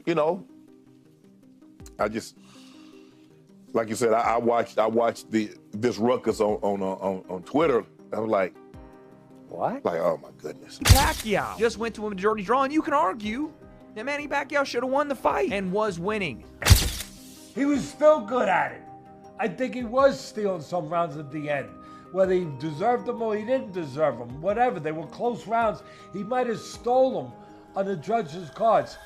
you know, I just, like you said, I watched this ruckus on Twitter. I was like, what? Like, oh my goodness. Pacquiao just went to a majority draw, and you can argue that Manny Pacquiao should have won the fight and was winning. He was still good at it. I think he was stealing some rounds at the end. Whether he deserved them or he didn't deserve them, whatever. They were close rounds. He might have stole them on the judges' cards.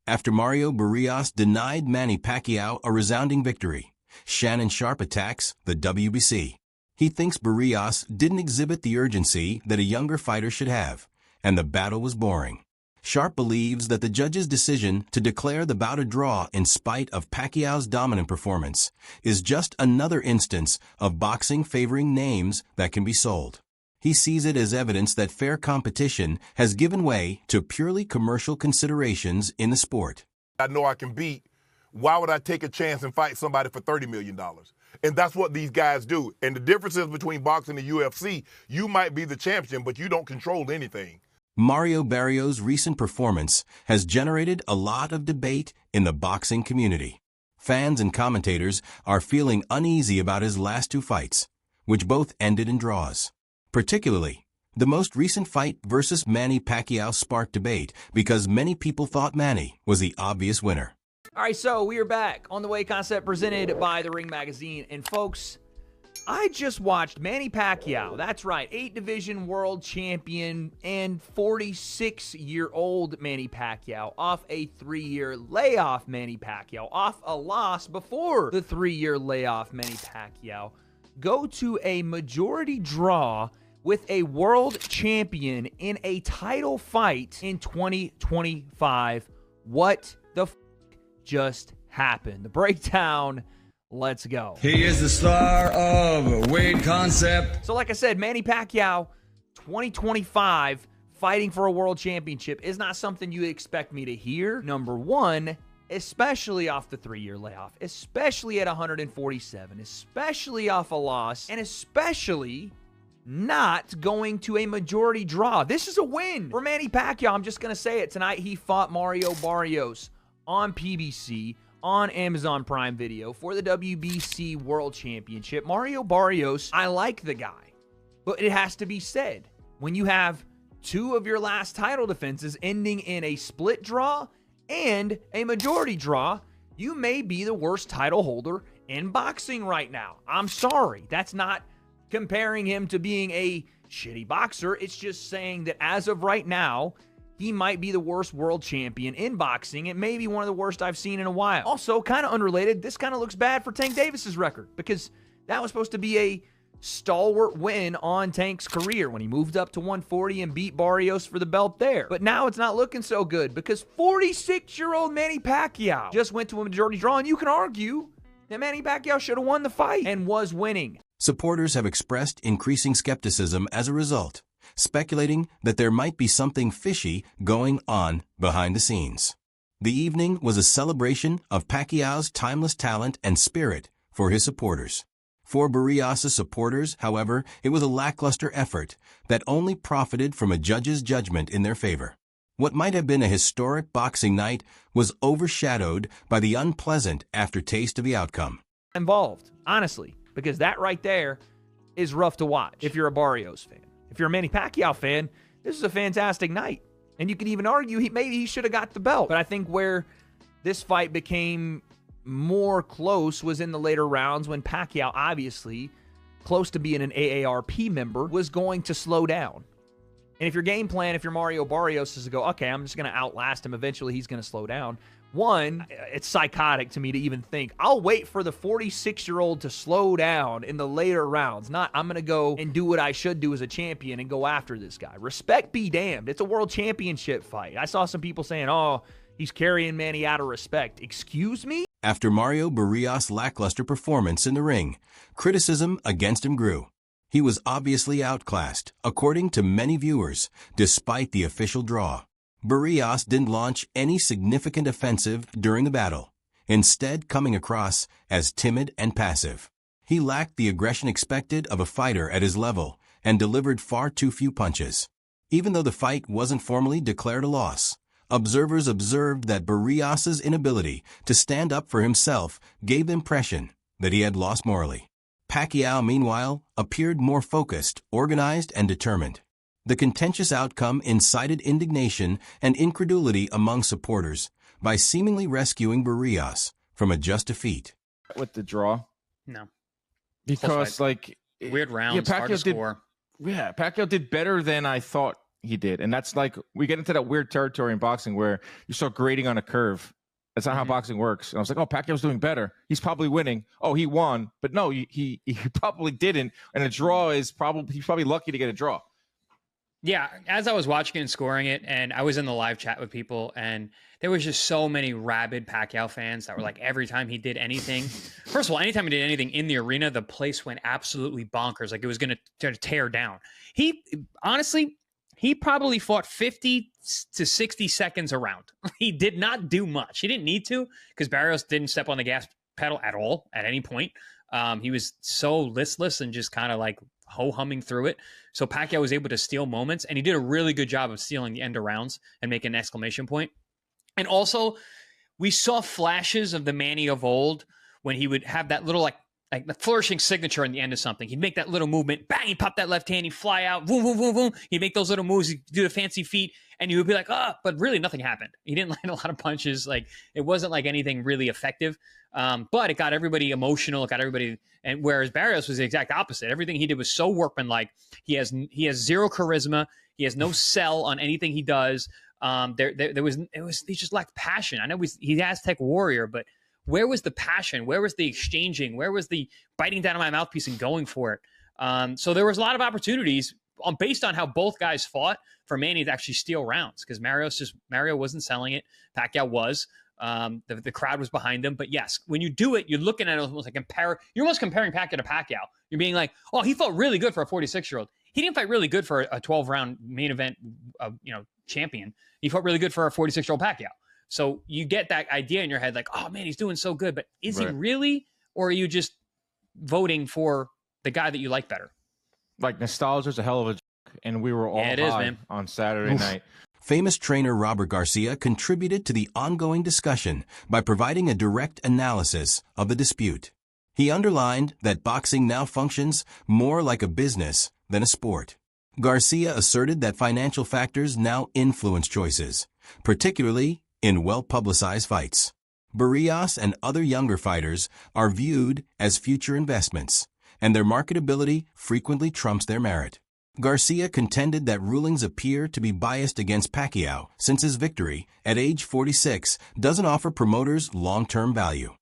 After Mario Barrios denied Manny Pacquiao a resounding victory, Shannon Sharpe attacks the WBC. He thinks Barrios didn't exhibit the urgency that a younger fighter should have, and the battle was boring. Sharpe believes that the judge's decision to declare the bout a draw in spite of Pacquiao's dominant performance is just another instance of boxing favoring names that can be sold. He sees it as evidence that fair competition has given way to purely commercial considerations in the sport. I know I can beat. Why would I take a chance and fight somebody for $30 million? And that's what these guys do. And the difference is between boxing and UFC, you might be the champion, but you don't control anything. Mario Barrios' recent performance has generated a lot of debate in the boxing community. Fans and commentators are feeling uneasy about his last two fights, which both ended in draws. Particularly, the most recent fight versus Manny Pacquiao sparked debate because many people thought Manny was the obvious winner. All right, so we are back on The Way Concept presented by The Ring Magazine. And folks, I just watched Manny Pacquiao, that's right, 8-division world champion and 46-year-old Manny Pacquiao, off a 3-year layoff Manny Pacquiao, off a loss before the 3-year layoff Manny Pacquiao, go to a majority draw with a world champion in a title fight in 2025. What the just happened? The breakdown. Let's go. He is the star of Wade Concept. So like I said, Manny Pacquiao, 2025, fighting for a world championship is not something you expect me to hear. Number one, especially off the 3-year layoff, especially at 147, especially off a loss, and especially not going to a majority draw. This is a win for Manny Pacquiao. I'm just going to say it. Tonight, he fought Mario Barrios on PBC, on Amazon Prime Video for the WBC World Championship. Mario Barrios, I like the guy, but it has to be said, when you have two of your last title defenses ending in a split draw and a majority draw, you may be the worst title holder in boxing right now. I'm sorry. That's not comparing him to being a shitty boxer. It's just saying that as of right now, he might be the worst world champion in boxing. It may be one of the worst I've seen in a while. Also, kind of unrelated, this kind of looks bad for Tank Davis's record because that was supposed to be a stalwart win on Tank's career when he moved up to 140 and beat Barrios for the belt there. But now it's not looking so good because 46-year-old Manny Pacquiao just went to a majority draw, and you can argue that Manny Pacquiao should have won the fight and was winning. Supporters have expressed increasing skepticism as a result, speculating that there might be something fishy going on behind the scenes. The evening was a celebration of Pacquiao's timeless talent and spirit for his supporters. For Barrios' supporters, however, it was a lackluster effort that only profited from a judge's judgment in their favor. What might have been a historic boxing night was overshadowed by the unpleasant aftertaste of the outcome. Involved, honestly, because that right there is rough to watch if you're a Barrios fan. If you're a Manny Pacquiao fan, this is a fantastic night. And you could even argue maybe he should have got the belt. But I think where this fight became more close was in the later rounds when Pacquiao, obviously, close to being an AARP member, was going to slow down. And if your game plan, if you're Mario Barrios, is to go, okay, I'm just going to outlast him. Eventually, he's going to slow down. One, it's psychotic to me to even think, I'll wait for the 46-year-old to slow down in the later rounds. Not, I'm going to go and do what I should do as a champion and go after this guy. Respect be damned. It's a world championship fight. I saw some people saying, oh, he's carrying Manny out of respect. Excuse me? After Mario Barrios' lackluster performance in the ring, criticism against him grew. He was obviously outclassed, according to many viewers, despite the official draw. Barrios didn't launch any significant offensive during the battle, instead coming across as timid and passive. He lacked the aggression expected of a fighter at his level and delivered far too few punches. Even though the fight wasn't formally declared a loss, observers observed that Barrios' inability to stand up for himself gave the impression that he had lost morally. Pacquiao, meanwhile, appeared more focused, organized, and determined. The contentious outcome incited indignation and incredulity among supporters by seemingly rescuing Barrios from a just defeat. With the draw, No. because like Weird rounds, hard to score. Pacquiao did better than I thought he did, and that's like we get into that weird territory in boxing where you start grading on a curve. That's not how boxing works. And I was like, oh, Pacquiao's doing better. He's probably winning. Oh, he won, but no, he probably didn't. And a draw is he's probably lucky to get a draw. Yeah, as I was watching and scoring it, and I was in the live chat with people, and there was just so many rabid Pacquiao fans that were like, every time he did anything, first of all, anytime he did anything in the arena, the place went absolutely bonkers, like it was going to tear down. Honestly, he probably fought 50 to 60 seconds a round. He did not do much. He didn't need to, because Barrios didn't step on the gas pedal at all at any point. He was so listless and just kind of like ho-humming through it. So Pacquiao was able to steal moments, and he did a really good job of stealing the end of rounds and making an exclamation point. And also, we saw flashes of the Manny of old when he would have that little like the flourishing signature in the end of something. He'd make that little movement, bang, he'd pop that left hand, he'd fly out, boom, boom, boom, boom. He'd make those little moves, he'd do the fancy feet, and you would be like, but really nothing happened. He didn't land a lot of punches. Like, it wasn't like anything really effective. But it got everybody emotional. It got everybody, and whereas Barrios was the exact opposite. Everything he did was so workmanlike. He has zero charisma. He has no sell on anything he does. He just lacked passion. I know he's Aztec warrior, but where was the passion? Where was the exchanging? Where was the biting down on my mouthpiece and going for it? So there was a lot of opportunities based on how both guys fought for Manny to actually steal rounds, because Mario wasn't selling it. Pacquiao was. The crowd was behind him. But yes, when you do it, you're looking at it almost like you're almost comparing Pacquiao to Pacquiao. You're being like, oh, he fought really good for a 46-year-old. He didn't fight really good for a 12-round main event, champion. He fought really good for a 46-year-old Pacquiao. So you get that idea in your head, like, oh man, he's doing so good. But is he really, or are you just voting for the guy that you like better? Like, nostalgia is a hell of a joke, and we were all high on Saturday night. Famous trainer Robert Garcia contributed to the ongoing discussion by providing a direct analysis of the dispute. He underlined that boxing now functions more like a business than a sport. Garcia asserted that financial factors now influence choices, particularly in well-publicized fights. Barrios and other younger fighters are viewed as future investments, and their marketability frequently trumps their merit. Garcia contended that rulings appear to be biased against Pacquiao since his victory at age 46 doesn't offer promoters long-term value.